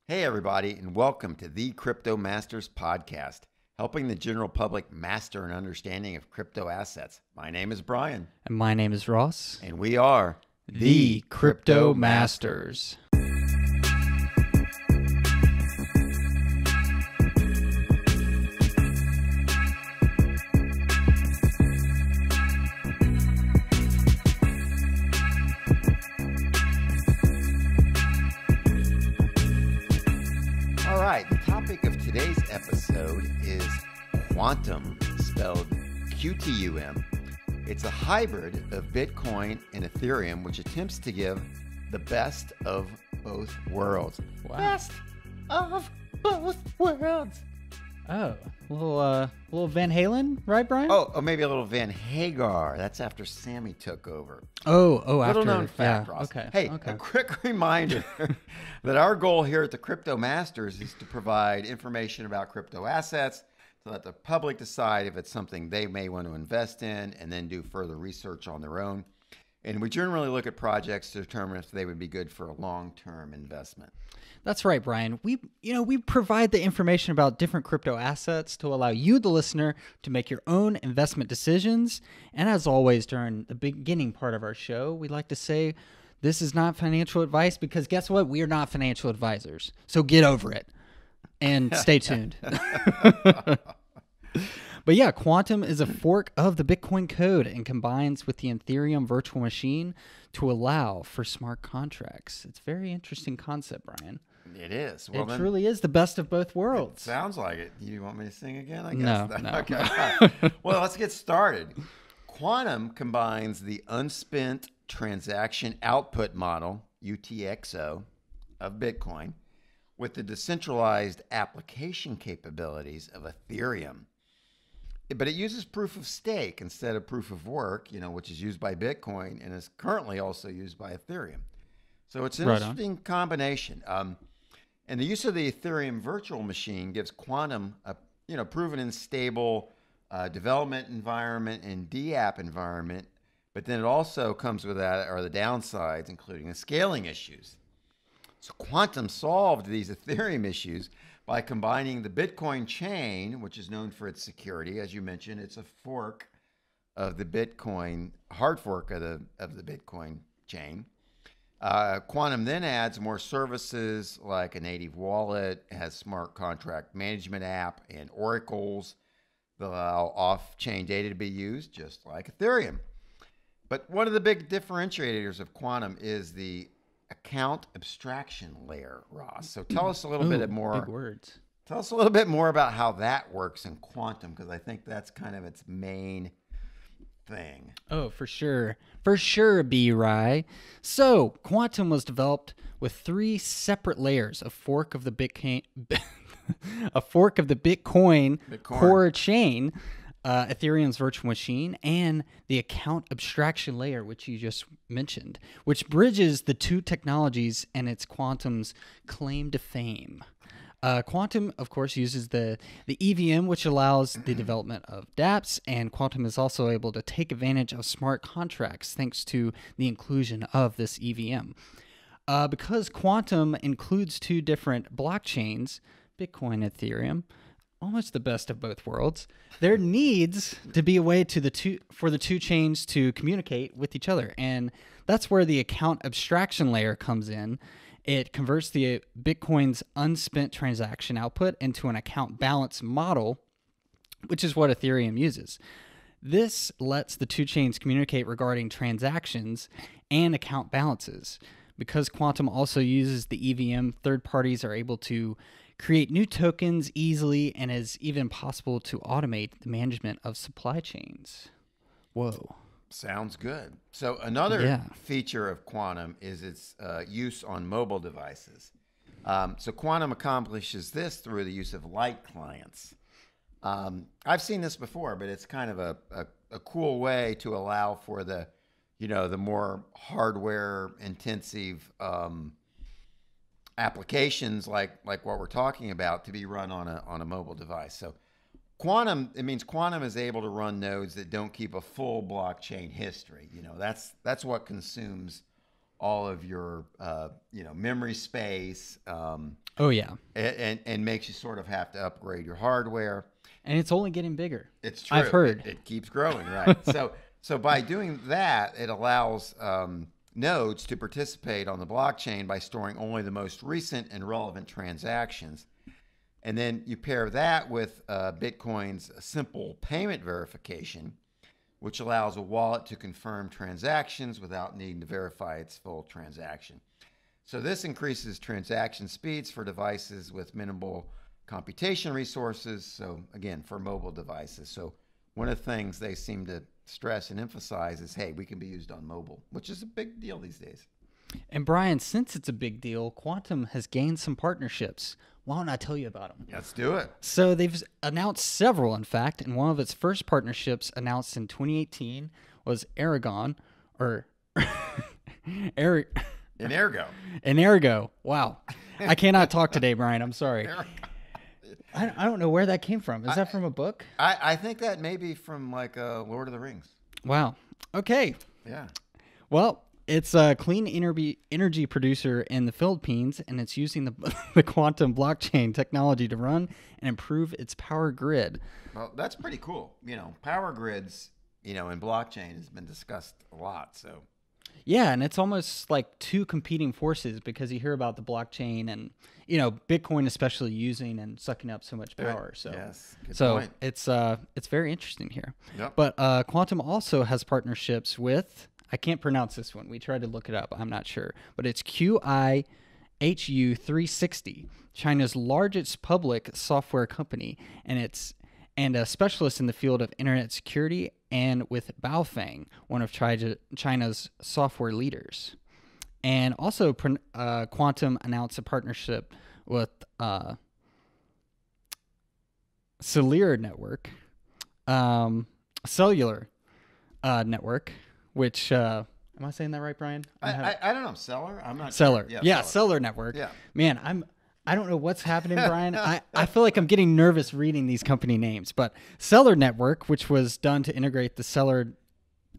Hey, everybody, and welcome to the Crypto Masters podcast, helping the general public master an understanding of crypto assets. My name is Brian. And my name is Ross. And we are the Crypto Masters. All right, the topic of today's episode is Qtum, spelled Qtum. It's a hybrid of Bitcoin and Ethereum, which attempts to give the best of both worlds. Wow. Best of both worlds. Oh, a little Van Halen, right, Brian? Oh, maybe a little Van Hagar. That's after Sammy took over. Oh, Little after. known fact, Yeah, Ross. okay. Hey, okay. a quick reminder that our goal here at the Crypto Masters is to provide information about crypto assets to let the public decide if it's something they may want to invest in and then do further research on their own. And we generally look at projects to determine if they would be good for a long-term investment. That's right, Brian. We provide the information about different crypto assets to allow you, the listener, to make your own investment decisions. And as always, during the beginning part of our show, we like to say this is not financial advice because guess what? We are not financial advisors. So get over it and stay tuned. But yeah, Qtum is a fork of the Bitcoin code and combines with the Ethereum Virtual Machine to allow for smart contracts. It's a very interesting concept, Brian. It is. Well, it truly is the best of both worlds. Sounds like it. You want me to sing again? I No, guess. no. Okay. All right. Well, let's get started. Qtum combines the unspent transaction output model, UTXO, of Bitcoin with the decentralized application capabilities of Ethereum. But it uses proof of stake instead of proof of work, which is used by Bitcoin and is currently also used by Ethereum. So it's an interesting combination. And the use of the Ethereum Virtual Machine gives Qtum a proven and stable development environment and DApp environment. But then it also comes with that are the downsides, including the scaling issues. So Qtum solved these Ethereum issues by combining the Bitcoin chain, which is known for its security. As you mentioned, it's a fork of the Bitcoin, hard fork of the Bitcoin chain. Qtum then adds more services like a native wallet, has smart contract management app, and oracles that allow off-chain data to be used, just like Ethereum. But one of the big differentiators of Qtum is the account abstraction layer, Ross. So tell us a little bit more. Big words. Tell us a little bit more about how that works in Qtum, because I think that's kind of its main thing. Oh, for sure. For sure, B-Rye. So, Qtum was developed with three separate layers, a fork of the Bitcoin core chain, Ethereum's virtual machine, and the account abstraction layer, which you just mentioned, which bridges the two technologies and it's Qtum's claim to fame. Qtum, of course, uses the EVM, which allows the development of dApps, and Qtum is also able to take advantage of smart contracts thanks to the inclusion of this EVM. Because Qtum includes two different blockchains, Bitcoin and Ethereum, almost the best of both worlds, there needs to be a way for the two chains to communicate with each other, and that's where the account abstraction layer comes in. It converts the Bitcoin's unspent transaction output into an account balance model, which is what Ethereum uses. This lets the two chains communicate regarding transactions and account balances. Because Qtum also uses the EVM, third parties are able to create new tokens easily, and is even possible to automate the management of supply chains. Whoa. Sounds good. So another feature of Qtum is its use on mobile devices. So Qtum accomplishes this through the use of light clients. I've seen this before, but it's kind of a cool way to allow for the more hardware intensive applications like what we're talking about to be run on a mobile device. So it means Qtum is able to run nodes that don't keep a full blockchain history. That's what consumes all of your memory space. Oh yeah, and makes you sort of have to upgrade your hardware. And it's only getting bigger. It's true. I've heard it keeps growing, right? So by doing that, it allows nodes to participate on the blockchain by storing only the most recent and relevant transactions. And then you pair that with Bitcoin's simple payment verification, which allows a wallet to confirm transactions without needing to verify its full transaction. So this increases transaction speeds for devices with minimal computation resources. So again, for mobile devices. So one of the things they seem to stress and emphasize is, hey, we can be used on mobile, which is a big deal these days. And Brian, since it's a big deal, Qtum has gained some partnerships. Why don't I tell you about them? Let's do it. So they've announced several, in fact, and one of its first partnerships announced in 2018 was Aragon, or Energo. Wow. I cannot talk today, Brian. I'm sorry. I don't know where that came from. Is that from a book? I think that may be from like Lord of the Rings. Wow. Okay. Yeah. Well, it's a clean energy producer in the Philippines, and it's using the Qtum blockchain technology to run and improve its power grid. Well, that's pretty cool. Power grids, in blockchain has been discussed a lot. So. Yeah, and it's almost like two competing forces because you hear about the blockchain and Bitcoin especially using and sucking up so much power. So yes, good point. It's very interesting here. Yep. But Qtum also has partnerships with, I can't pronounce this one. We tried to look it up. I'm not sure, but it's QIHU 360, China's largest public software company, and a specialist in the field of internet security, and with Baofeng, one of China's software leaders. And also, Qtum announced a partnership with Cellular Network, which, am I saying that right, Brian? I don't know. Seller? I'm not Seller. Sure. Yeah, Cellular Network. Yeah. Man, I don't know what's happening, Brian. I feel like I'm getting nervous reading these company names. But Cellular Network, which was done to integrate the Cellular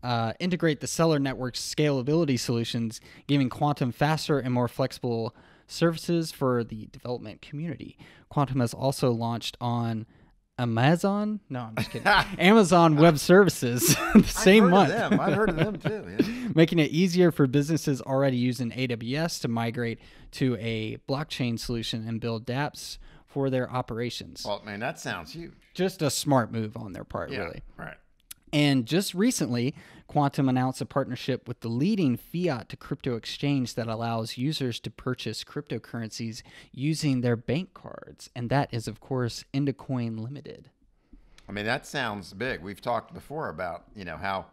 Network's scalability solutions, giving Qtum faster and more flexible services for the development community. Qtum has also launched on Amazon? No, I'm just kidding. Amazon Web Services the same month. I've heard of them too. Yeah. Making it easier for businesses already using AWS to migrate to a blockchain solution and build dApps for their operations. Well, man, that sounds huge. Just a smart move on their part, really. Right. And just recently, Qtum announced a partnership with the leading fiat to crypto exchange that allows users to purchase cryptocurrencies using their bank cards. And that is, of course, Indocoin Limited. I mean, that sounds big. We've talked before about, how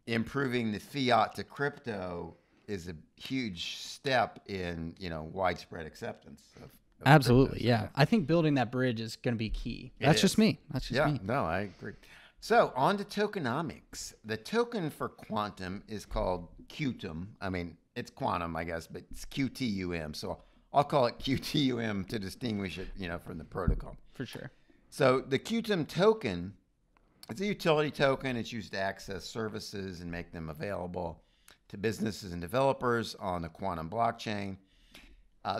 improving the fiat to crypto is a huge step in, widespread acceptance of Absolutely, crypto. yeah. I think building that bridge is going to be key. That's just me. That's just me. No, I agree. So on to tokenomics. The token for Qtum is called Qtum. I mean, it's quantum, I guess, but it's QTUM. So I'll call it QTUM to distinguish it, from the protocol. For sure. So the Qtum token, it's a utility token. It's used to access services and make them available to businesses and developers on the Qtum blockchain.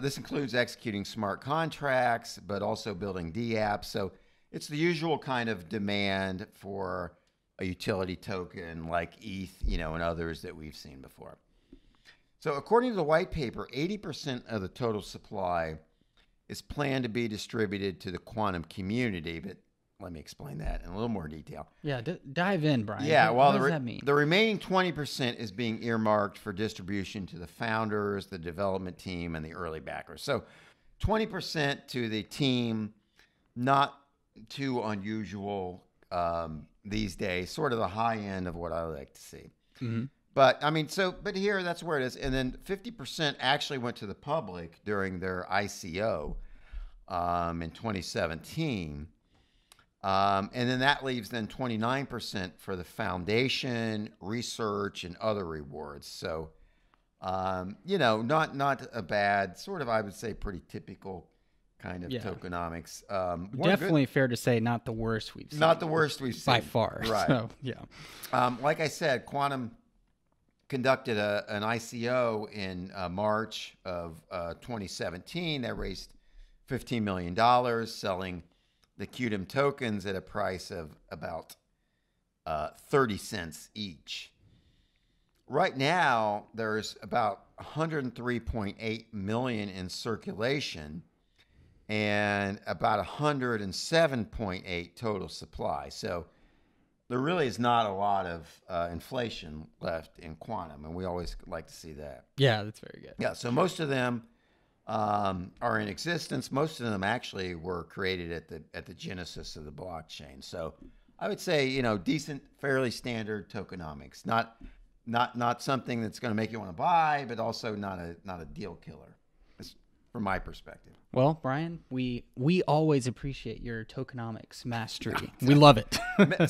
This includes executing smart contracts, but also building dApps. So it's the usual kind of demand for a utility token like ETH, and others that we've seen before. So according to the white paper, 80% of the total supply is planned to be distributed to the Qtum community, but let me explain that in a little more detail. Yeah, dive in, Brian. Yeah, what does that mean? The remaining 20% is being earmarked for distribution to the founders, the development team, and the early backers. So 20% to the team, not too unusual these days, sort of the high end of what I like to see. Mm-hmm. But I mean, but here, that's where it is. And then 50% actually went to the public during their ICO in 2017. And then that leaves then 29% for the foundation, research, and other rewards. So, not a bad, sort of, I would say, pretty typical kind of tokenomics. Definitely fair to say not the worst we've seen. Not the worst we've seen. By far. Right. So, yeah. Like I said, Qtum conducted an ICO in March of 2017. They raised $15 million, selling the Qtum tokens at a price of about 30 cents each. Right now, there's about 103.8 million in circulation and about 107.8 total supply. So there really is not a lot of inflation left in quantum, and we always like to see that. Yeah, that's very good. Yeah, so most of them are in existence. Most of them actually were created at the genesis of the blockchain. So I would say, you know, decent, fairly standard tokenomics. Not something that's going to make you want to buy, but also not a deal killer, from my perspective. Well, Brian, we always appreciate your tokenomics mastery. We love it.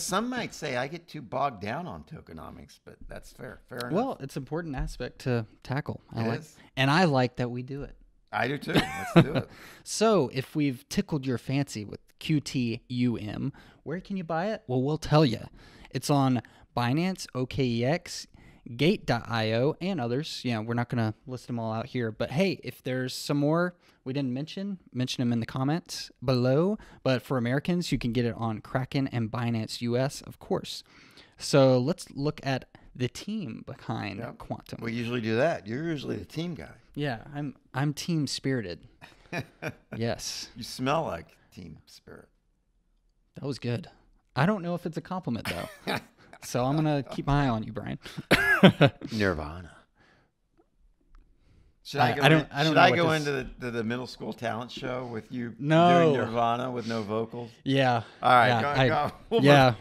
Some might say I get too bogged down on tokenomics, but that's fair. Fair enough. Well, it's an important aspect to tackle. And I like that we do it. I do too. Let's do it. So if we've tickled your fancy with QTUM, where can you buy it? Well, we'll tell you. It's on Binance, OKEX, Gate.io, and others. You know, we're not going to list them all out here. But hey, if there's some more we didn't mention them in the comments below. But for Americans, you can get it on Kraken and Binance US, of course. So let's look at the team behind Qtum. We usually do that. You're usually the team guy. Yeah, I'm team spirited. Yes. You smell like team spirit. That was good. I don't know if it's a compliment though. So I'm going to keep my eye on you, Brian. Nirvana. Should I don't go into the middle school talent show with you No. doing Nirvana with no vocals? Yeah. All right, Yeah, go. Yeah.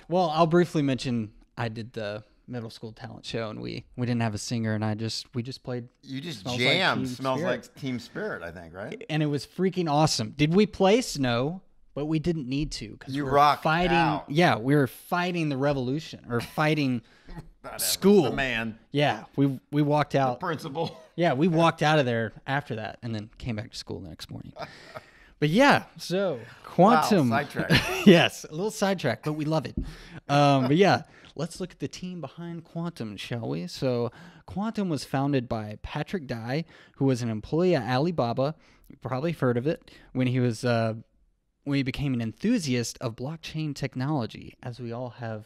Well, I'll briefly mention I did the middle school talent show, and we didn't have a singer, and we just played. You just Smells jammed. Like Team Smells Spirit. like Team Spirit, I think, right? And it was freaking awesome. Did we place? No, but we didn't need to. You rocked fighting. out. Yeah, we were fighting the revolution or fighting school. The man. Yeah, we walked out. The principal. Yeah, we walked out of there after that, and then came back to school the next morning. But yeah, so Qtum. Wow, sidetrack. Yes, a little sidetrack, but we love it. But yeah, let's look at the team behind Qtum, shall we? So Qtum was founded by Patrick Dye, who was an employee at Alibaba. You've probably heard of it. When he became an enthusiast of blockchain technology, as we all have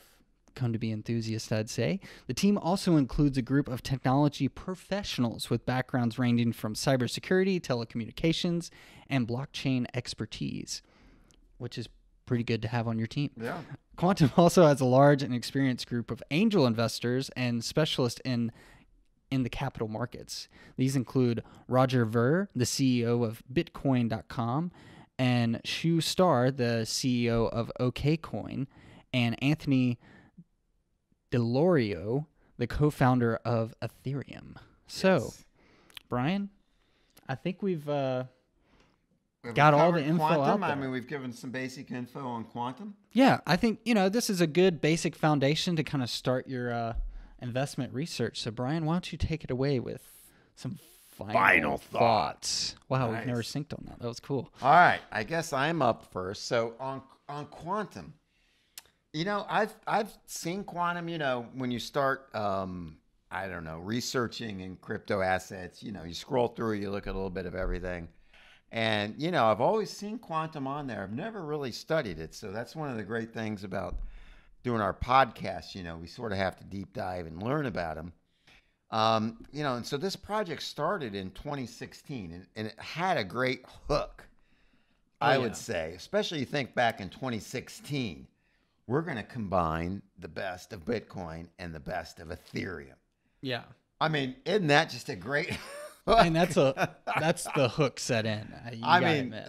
come to be enthusiasts, I'd say. The team also includes a group of technology professionals with backgrounds ranging from cybersecurity, telecommunications, and blockchain expertise, which is pretty good to have on your team. Yeah. Qtum also has a large and experienced group of angel investors and specialists in the capital markets. These include Roger Ver, the CEO of Bitcoin.com, and Shu Star, the CEO of OKCoin, and Anthony Delorio, the co-founder of Ethereum. So, Brian, I think we've got all the info out there. I mean, we've given some basic info on Qtum. Yeah, I think, this is a good basic foundation to kind of start your investment research. So, Brian, why don't you take it away with some final thoughts? Wow, Nice. We've never synced on that. That was cool. All right, I guess I'm up first. So on Qtum, I've seen Qtum. When you start, researching in crypto assets, you scroll through, you look at a little bit of everything, and I've always seen Qtum on there. I've never really studied it, so that's one of the great things about doing our podcast. We sort of have to deep dive and learn about them. And so this project started in 2016, and it had a great hook, I would say, especially you think back in 2016, we're going to combine the best of Bitcoin and the best of Ethereum. Yeah. I mean, isn't that just a great hook? And that's the hook set in.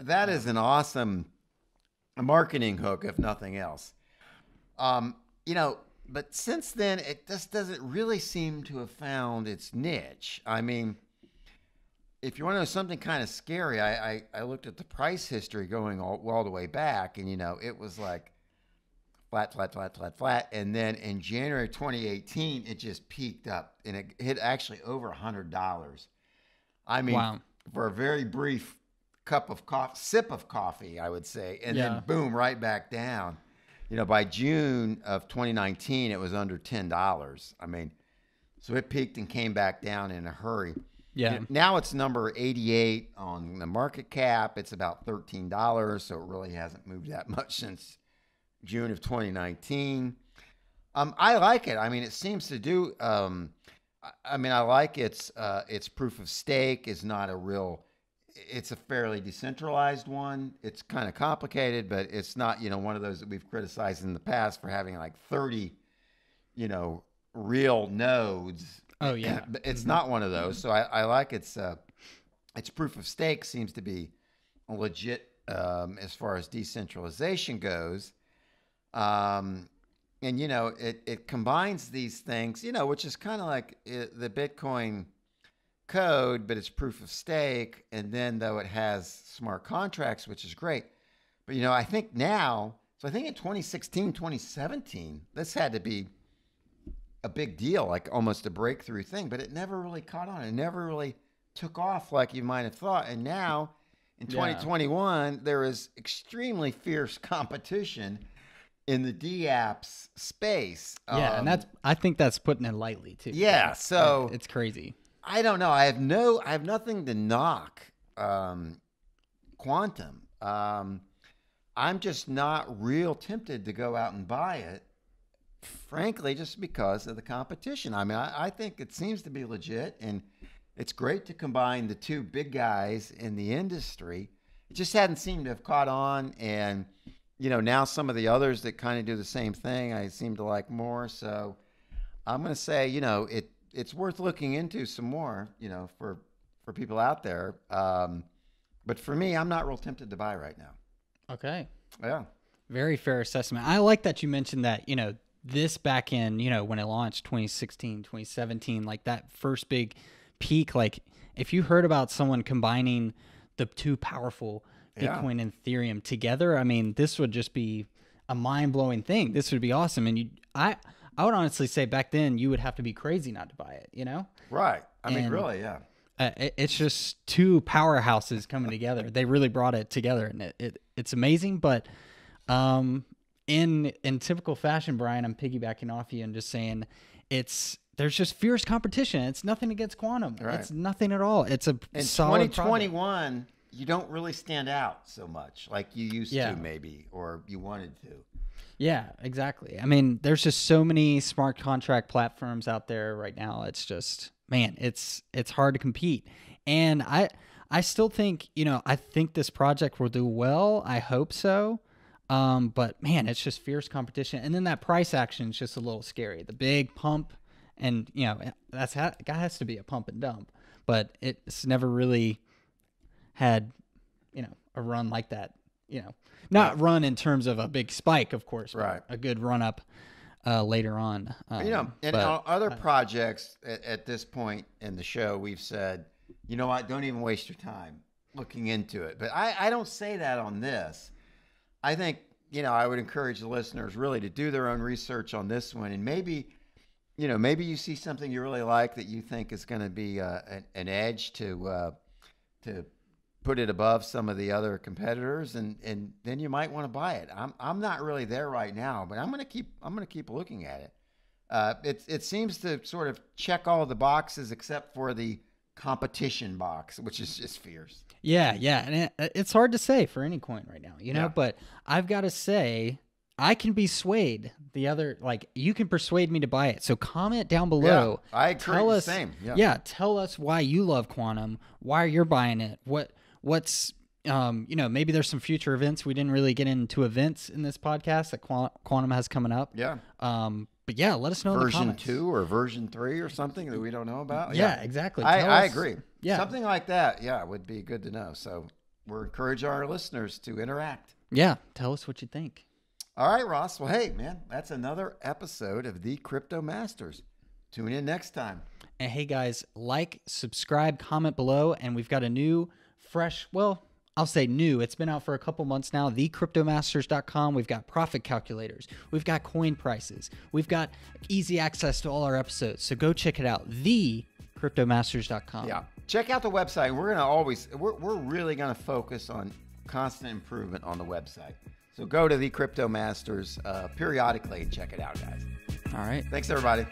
That is an awesome marketing hook, if nothing else. But since then, it just doesn't really seem to have found its niche. I mean, if you want to know something kind of scary, I looked at the price history going all the way back, and, it was like flat. And then in January 2018, it just peaked up, and it hit actually over $100. I mean, wow. For a very brief sip of coffee, I would say, and then boom, right back down. By June of 2019, it was under $10. I mean, So it peaked and came back down in a hurry. Yeah. Now it's number 88 on the market cap. It's about $13, so it really hasn't moved that much since June of 2019. I like it. I mean, it seems to do. I mean, I like its proof of stake is not a real. It's a fairly decentralized one. It's kind of complicated, but it's not, one of those that we've criticized in the past for having like 30, real nodes. Oh yeah, but it's not one of those. So I like its proof of stake seems to be legit as far as decentralization goes. And it combines these things, which is kind of like the Bitcoin code, but it's proof of stake. And then though it has smart contracts, which is great. But I think now, so I think in 2016, 2017, this had to be a big deal, like almost a breakthrough thing, but it never really caught on. It never really took off like you might have thought. And now in 2021, there is extremely fierce competition in the DApps space. Yeah, and I think that's putting it lightly too. Yeah, so it's crazy. I don't know. I have nothing to knock Qtum. I'm just not real tempted to go out and buy it, frankly, just because of the competition. I mean, I think it seems to be legit, and it's great to combine the two big guys in the industry. It just hadn't seemed to have caught on, and now some of the others that kind of do the same thing, I seem to like more. So I'm going to say, it's worth looking into some more, for people out there. But for me, I'm not real tempted to buy right now. Okay. Yeah. Very fair assessment. I like that you mentioned that, this back in, when it launched 2016, 2017, like that first big peak, like if you heard about someone combining the two powerful Bitcoin and Ethereum together, I mean, this would just be a mind-blowing thing. This would be awesome. And I would honestly say back then you would have to be crazy not to buy it, Right. I mean, really, yeah. It's just two powerhouses coming together. They really brought it together, and it's amazing. But in typical fashion, Brian, I'm piggybacking off you and just saying there's just fierce competition. It's nothing against Qtum. Right. It's nothing at all. It's a in solid 2021. Product. You don't really stand out so much like you used to, maybe, or you wanted to. Yeah, exactly. I mean, there's just so many smart contract platforms out there right now. It's just, man, it's hard to compete. And I still think, I think this project will do well. I hope so. But man, it's just fierce competition. And then that price action is just a little scary. The big pump, and that has to be a pump and dump. But it's never really had, a run like that. Not run in terms of a big spike, of course, but a good run up later on. On other projects at this point in the show, we've said, you know what, don't even waste your time looking into it. But I don't say that on this. I think, I would encourage the listeners really to do their own research on this one. And maybe you see something you really like that you think is going to be an edge to put it above some of the other competitors, and then you might want to buy it. I'm not really there right now, but I'm going to keep looking at it. It seems to sort of check all of the boxes except for the competition box, which is just fierce. Yeah, and it's hard to say for any coin right now, but I've got to say, I can be swayed. You can persuade me to buy it. So comment down below. Yeah, I agree. Tell us, same. Yeah, tell us why you love Qtum, why you're buying it, what's maybe there's some future events. We didn't really get into events in this podcast that Qtum has coming up. Yeah. But yeah, let us know in the comments. Version 2 or version 3 or something that we don't know about. Yeah, exactly. I agree. Yeah. Something like that, would be good to know. So we're encouraging our listeners to interact. Yeah, tell us what you think. All right, Ross. Well, hey, man, that's another episode of The Crypto Masters. Tune in next time. And hey, guys, subscribe, comment below, and we've got a new, fresh, I'll say new. It's been out for a couple months now. TheCryptoMasters.com. We've got profit calculators. We've got coin prices. We've got easy access to all our episodes. So go check it out. TheCryptoMasters.com. Yeah. Check out the website. We're really going to focus on constant improvement on the website. So go to The Crypto Masters periodically and check it out, guys. All right. Thanks, everybody.